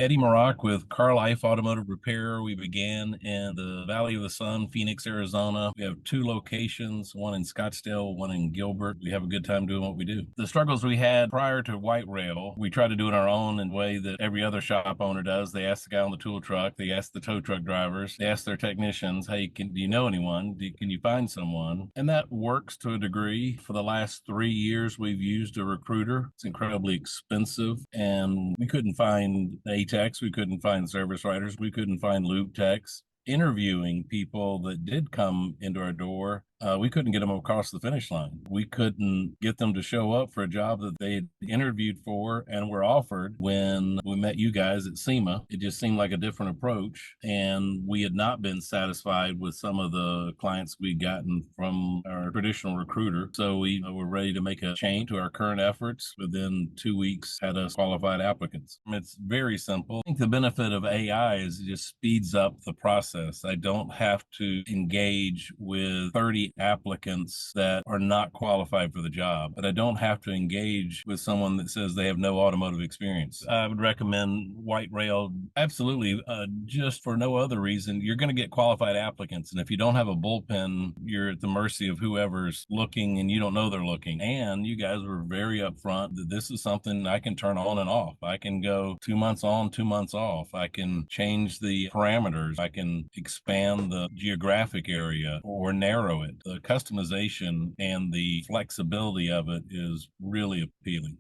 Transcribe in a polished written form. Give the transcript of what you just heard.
Eddie Maroc with Car Life Automotive Repair. We began in the Valley of the Sun, Phoenix, Arizona. We have two locations, one in Scottsdale, one in Gilbert. We have a good time doing what we do. The struggles we had prior to White Rail, we try to do it our own in the way that every other shop owner does. They ask the guy on the tool truck, they ask the tow truck drivers, they ask their technicians, hey, do you know anyone? Can you find someone? And that works to a degree. For the last 3 years, we've used a recruiter. It's incredibly expensive, and we couldn't find a techs, we couldn't find service writers, we couldn't find lube techs. Interviewing people that did come into our door, we couldn't get them across the finish line. We couldn't get them to show up for a job that they had interviewed for and were offered when we met you guys at SEMA. It just seemed like a different approach, and we had not been satisfied with some of the clients we'd gotten from our traditional recruiter. So we were ready to make a change to our current efforts. Within 2 weeks, had us qualified applicants. It's very simple. I think the benefit of AI is it just speeds up the process. I don't have to engage with 30 applicants that are not qualified for the job, but I don't have to engage with someone that says they have no automotive experience. I would recommend White Rail absolutely, just for no other reason. You're going to get qualified applicants, and if you don't have a bullpen, you're at the mercy of whoever's looking, and you don't know they're looking. And you guys were very upfront that this is something I can turn on and off. I can go 2 months on, 2 months off. I can change the parameters. I can expand the geographic area or narrow it. The customization and the flexibility of it is really appealing.